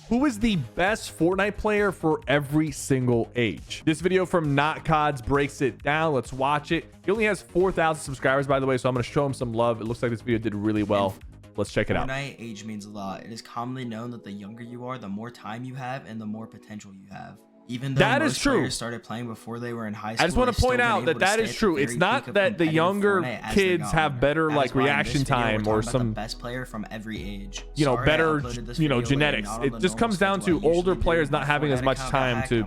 who is the best Fortnite player for every single age. This video from Not Cods breaks it down. Let's watch it. He only has 4,000 subscribers, by the way, so I'm going to show him some love. It looks like this video did really well. Let's check it out. Fortnite age means a lot. It is commonly known that the younger you are, the more time you have and the more potential you have. Even though that most is true. players started playing before they were in high school, I just want to point out that that is true. It's not that the younger kids have better like reaction time or some best player from every age. You know, better, you know, genetics. It just comes down to older players not having as much time to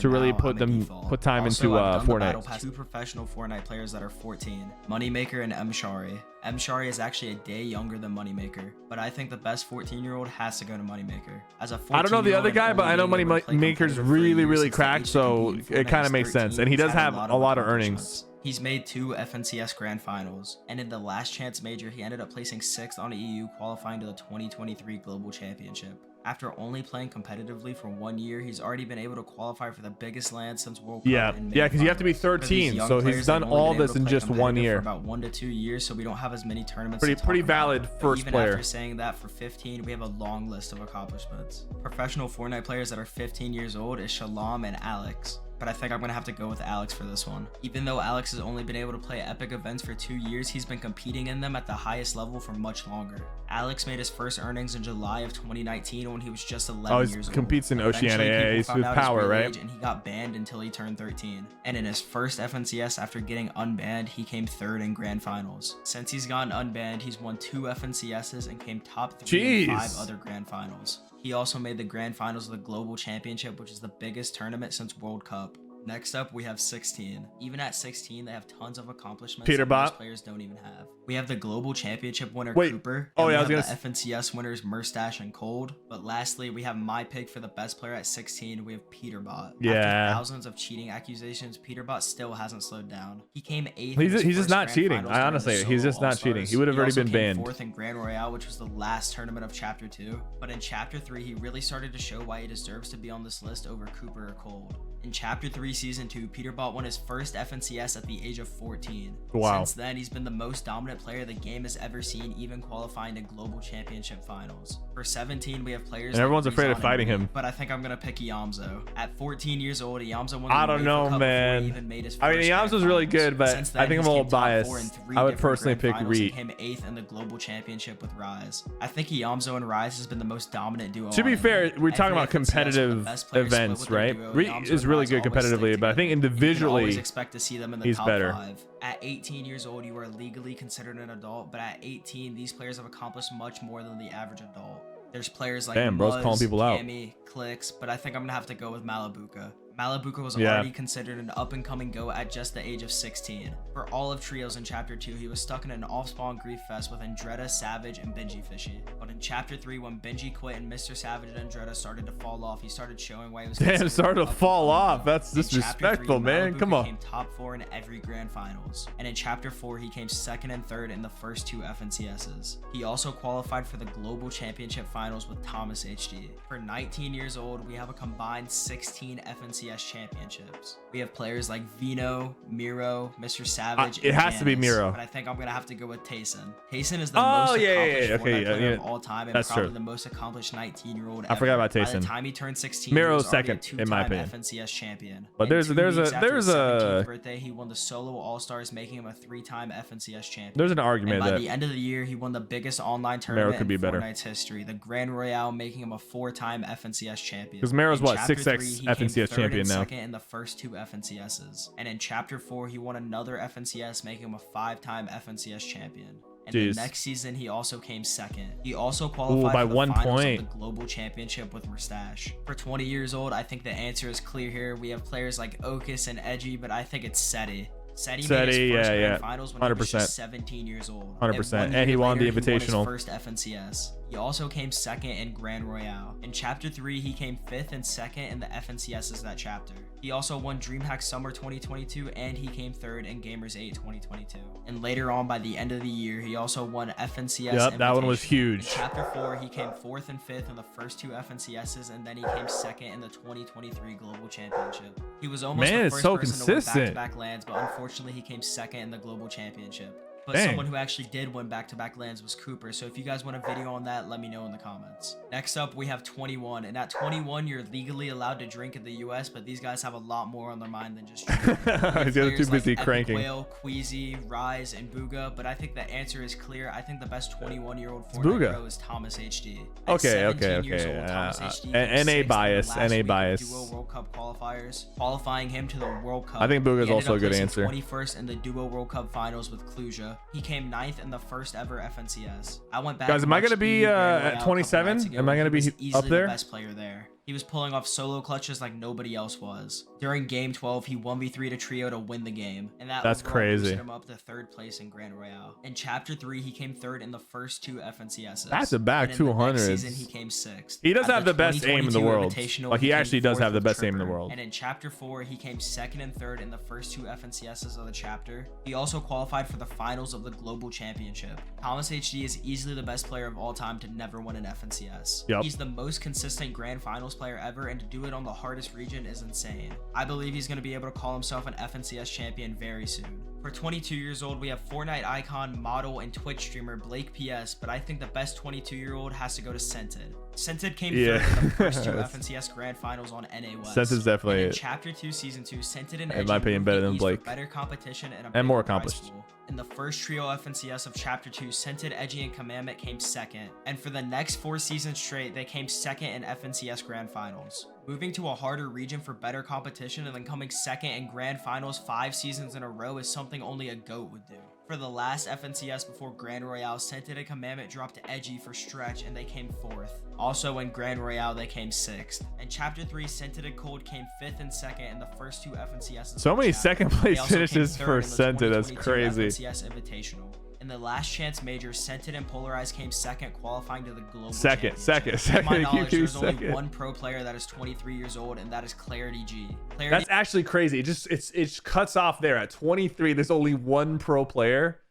really put time into Fortnite. Two professional Fortnite players that are 14, Moneymaker and Mshari. Mshari is actually a day younger than Moneymaker, but I think the best 14-year-old has to go to Moneymaker. As a I don't know the other guy, but I know Moneymaker's really cracked, so it kind of makes sense. And he does have a lot of earnings. He's made 2 FNCS Grand Finals, and in the last chance major, he ended up placing 6th on the EU, qualifying to the 2023 Global Championship. After only playing competitively for 1 year, he's already been able to qualify for the biggest LAN since World Cup. Yeah, because you have to be 13, so he's done all this in just 1 year. For about 1 to 2 years, so we don't have as many tournaments. Pretty valid first player. Even after saying that, for 15, we have a long list of accomplishments. Professional Fortnite players that are 15 years old is Shalom and Alex. But I think I'm gonna have to go with Alex for this one. Even though Alex has only been able to play epic events for 2 years, he's been competing in them at the highest level for much longer. Alex made his first earnings in July of 2019 when he was just 11 years old. Competes in Oceania. He's with Power, right? And he got banned until he turned 13. And in his first FNCS after getting unbanned, he came 3rd in Grand Finals. Since he's gotten unbanned, he's won 2 FNCSs and came top 3 in 5 other Grand Finals. He also made the Grand Finals of the Global Championship, which is the biggest tournament since World Cup. Next up, we have 16. Even at 16, they have tons of accomplishments that most players don't even have. We have the Global Championship winner, Cooper. Oh, yeah, we have the FNCS winners, Murstache and Cold. But lastly, we have my pick for the best player at 16. We have Peterbot. Yeah. After thousands of cheating accusations, Peterbot still hasn't slowed down. He came 8th. He's just not cheating. I honestly, he's just not cheating. He would have already been banned. 4th in Grand Royale, which was the last tournament of Chapter 2. But in Chapter 3, he really started to show why he deserves to be on this list over Cooper or Cold. In Chapter 3 Season 2, Peterbot won his first FNCS at the age of 14. Wow. Since then, he's been the most dominant player the game has ever seen, even qualifying to Global Championship Finals. For 17, we have players and everyone's afraid of fighting him. But I think I'm going to pick Iamzo. At 14 years old, Iamzo won the I don't know, man. I mean, Iamzo's really good, but I think I'm a little biased. I would personally pick Reed. He came 8th in the Global Championship with Rise. I think Iamzo and Rise has been the most dominant duo. To be fair, we're talking about competitive events, right? Reed is really good competitively, but I think individually expect to see them in the top better. 5. At 18 years old, you are legally considered an adult, but at 18, these players have accomplished much more than the average adult. There's players like bro's calling people out. Cammy, Clicks, but I think I'm gonna have to go with Malabuka. Malabuka was already considered an up-and-coming GOAT at just the age of 16. For all of Trios in Chapter 2, he was stuck in an off-spawn grief fest with Andretta, Savage, and Benji Fishy. But in Chapter 3, when Benji quit and Mr. Savage and Andretta started to fall off, he started showing why he was started to fall off. That's disrespectful, man. Come on. He came top 4 in every Grand Finals. And in Chapter 4, he came 2nd and 3rd in the first 2 FNCSs. He also qualified for the Global Championship Finals with ThomasHD. For 19 years old, we have a combined 16 FNCS championships. We have players like Vino, Miro, Mr. Savage. It has to be Miro. But I think I'm gonna have to go with Tayson. Tayson is the most accomplished Fortnite player of all time, and probably the most accomplished 19-year-old ever. I forgot about Tayson. By the time he turned 16, Miro's he was already second, in my opinion. FNCS champion. But there's a birthday, he won the solo All-Stars, making him a 3-time FNCS champion. There's an argument and by that the end of the year, he won the biggest online tournament could be in better. Fortnite's history, the Grand Royale, making him a 4-time FNCS champion. Because Miro's what, 6x FNCS champion now. In the first 2 FNCSs, and in Chapter 4 he won another FNCS, making him a 5-time FNCS champion. And the next season he also came 2nd. He also qualified by for the 1 finals point. of the Global Championship with Murstache. For 20 years old, I think the answer is clear here. We have players like Okus and Edgy, but I think it's Seti. Seti made his first Grand Finals when he was just 17 years old. 100%. And he won the Invitational. He won his first FNCS. He also came 2nd in Grand Royale. In Chapter 3, he came 5th and 2nd in the FNCSs that chapter. He also won DreamHack Summer 2022, and he came 3rd in Gamers 8 2022. And later on, by the end of the year, he also won FNCS. Yep, that one was huge. In Chapter 4, he came 4th and 5th in the first 2 FNCSs, and then he came 2nd in the 2023 Global Championship. He was almost the first person to win back-to-back lands, but unfortunately, he came 2nd in the Global Championship. But Dang. someone who actually did win back-to-back lands was Cooper. So if you guys want a video on that, let me know in the comments. Next up, we have 21. And at 21, you're legally allowed to drink in the US, but these guys have a lot more on their mind than just drinking. He's the other too busy like cranking. Whale, Queasy, Rise, and Booga. But I think the answer is clear. I think the best 21-year-old Fortnite pro is ThomasHD. Okay. NA bias. Duo World Cup qualifiers, qualifying him to the World Cup. I think Booga is also a good answer. 21st in the Duo World Cup finals with Cluja. He came 9th in the first ever FNCS. I went back. Guys, am I going to be at 27? Am I going to be up there? The best player there. He was pulling off solo clutches like nobody else was. During game 12, he 1v3'd a trio to win the game, and that's crazy. Boosted him up to 3rd place in Grand Royale. In Chapter 3, he came 3rd in the first 2 FNCSs. That's a back 200. Next season, he came 6th. He does have the best aim in the world. Like, he actually does have the best aim in the world. And in Chapter 4, he came 2nd and 3rd in the first 2 FNCSs of the chapter. He also qualified for the finals of the Global Championship. ThomasHD is easily the best player of all time to never win an FNCS. Yep. He's the most consistent Grand Finals player ever, and to do it on the hardest region is insane. I believe he's going to be able to call himself an FNCS champion very soon. For 22 years old, we have Fortnite icon, model, and Twitch streamer BlakePS, but I think the best 22-year-old has to go to Scented. Scented came 3rd in the first 2 FNCS Grand Finals on NA West. Scented's definitely in Chapter 2, Season 2, Scented and in my opinion better than Blake. Better competition and more accomplished. In the first trio FNCS of Chapter 2, Scented, Edgy, and Commandment came 2nd. And for the next 4 seasons straight, they came 2nd in FNCS Grand Finals. Moving to a harder region for better competition and then coming 2nd in Grand Finals 5 seasons in a row is something only a GOAT would do. For the last FNCS before Grand Royale, Scented and Commandment dropped to Edgy for stretch and they came 4th. Also in Grand Royale, they came 6th. In Chapter 3, Scented and Cold came 5th and 2nd in the first 2 FNCSs. So many second place finishes for Scented, that's crazy. FNCS Invitational. In the last chance major, Scented and Polarized came 2nd, qualifying to the global championship. Second. To my knowledge, there's only one pro player that is 23 years old, and that is ClarityG. That's actually crazy. It cuts off there at 23. There's only one pro player.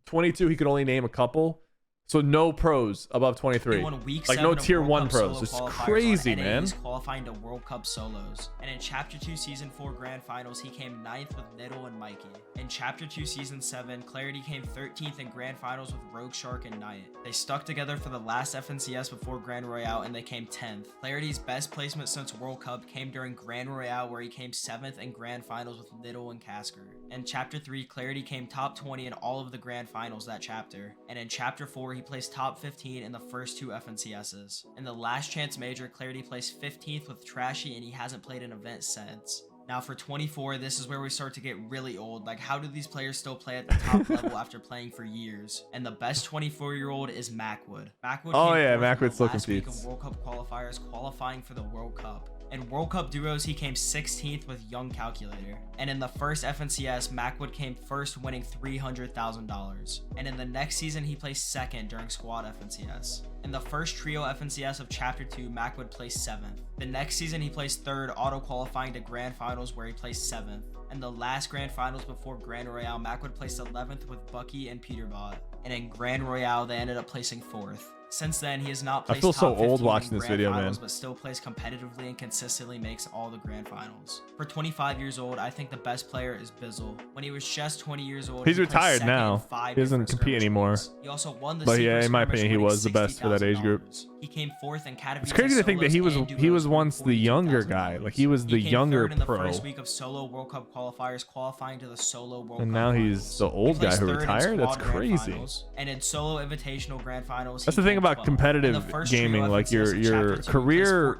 22, he could only name a couple. So no pros above 23. Like no tier 1 pros. It's crazy, man. He's qualifying to World Cup solos. And in Chapter 2 Season 4 Grand Finals, he came 9th with Niddle and Mikey. In Chapter 2 Season 7, Clarity came 13th in Grand Finals with Rogue Shark and Knight. They stuck together for the last FNCS before Grand Royale and they came 10th. Clarity's best placement since World Cup came during Grand Royale where he came 7th in Grand Finals with Niddle and Casker. In Chapter 3, Clarity came top 20 in all of the Grand Finals that chapter. And in Chapter 4, he placed top 15 in the first 2 FNCSs. In the last chance major, Clarity placed 15th with Trashy and he hasn't played an event since. Now for 24, this is where we start to get really old. Like, how do these players still play at the top level after playing for years? And the best 24-year-old is Mawood. Mawood's looking last week of World Cup qualifiers, qualifying for the World Cup. In World Cup duos, he came 16th with Young Calculator. And in the first FNCS, Mawood came first, winning $300,000. And in the next season, he placed 2nd during Squad FNCS. In the first trio FNCS of Chapter 2, Mawood placed 7th. The next season, he placed 3rd, auto-qualifying to Grand Finals where he placed 7th. And the last Grand Finals before Grand Royale, Mawood placed 11th with Bucky and Peterbot. And in Grand Royale, they ended up placing 4th. Since then, he has not placed I feel so old watching in this video, finals, man. but still plays competitively and consistently makes all the grand finals. For 25 years old, I think the best player is Bizzle. When he was just 20 years old, he's retired now. He doesn't compete anymore. He also won the but yeah, in my opinion, he was the best for that age group. He came 4th in categories. It's crazy to think that he was once the younger guy. Like he was the younger in the pro. First week of solo World Cup qualifiers, qualifying to the solo World Cup. And now he's the old guy who retired. That's crazy. And in solo invitational grand finals, that's the thing about competitive gaming. Like your career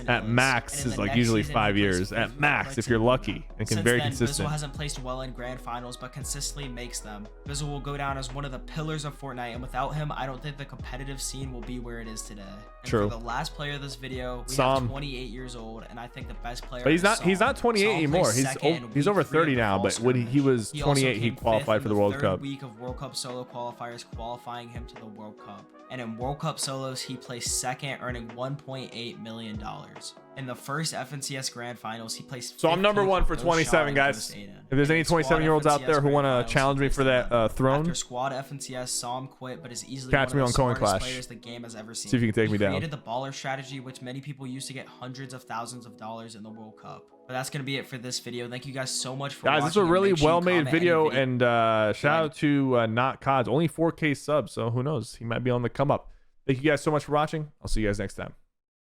at max is like usually 5 years at max if you're lucky and can very consistent. Bizzle hasn't placed well in grand finals, but consistently makes them. Bizzle will go down as one of the pillars of Fortnite, and without him, I don't think the competitive scene will be where it is today. And True. For the last player of this video, we have 28 years old, and I think the best player. But he's not 28 anymore. He's over 30 now. But when he was 28, he qualified for the World Cup. Week of World Cup solo qualifiers, qualifying him to the World Cup. And in World Cup solos, he placed 2nd, earning $1.8 million. In the first FNCS Grand Finals, he placed. So I'm number 1 for no 27, shot guys. against Aiden. If there's any In squad 27-year-olds out there who FNCS want Grand to Finals, challenge he me for placed that After throne, squad FNCS, saw him quit, but is easily catch one me of on the Coin smartest Clash. players the game has ever seen. See if you can take me He down. created the baller strategy, which many people use to get hundreds of thousands of dollars in the World Cup. But that's gonna be it for this video. Thank you guys so much for guys. watching. This is a and really make sure you well-made comment any video, and shout out to Not Cods. Only 4K subs, so who knows? He might be on the come up. Thank you guys so much for watching. I'll see you guys next time.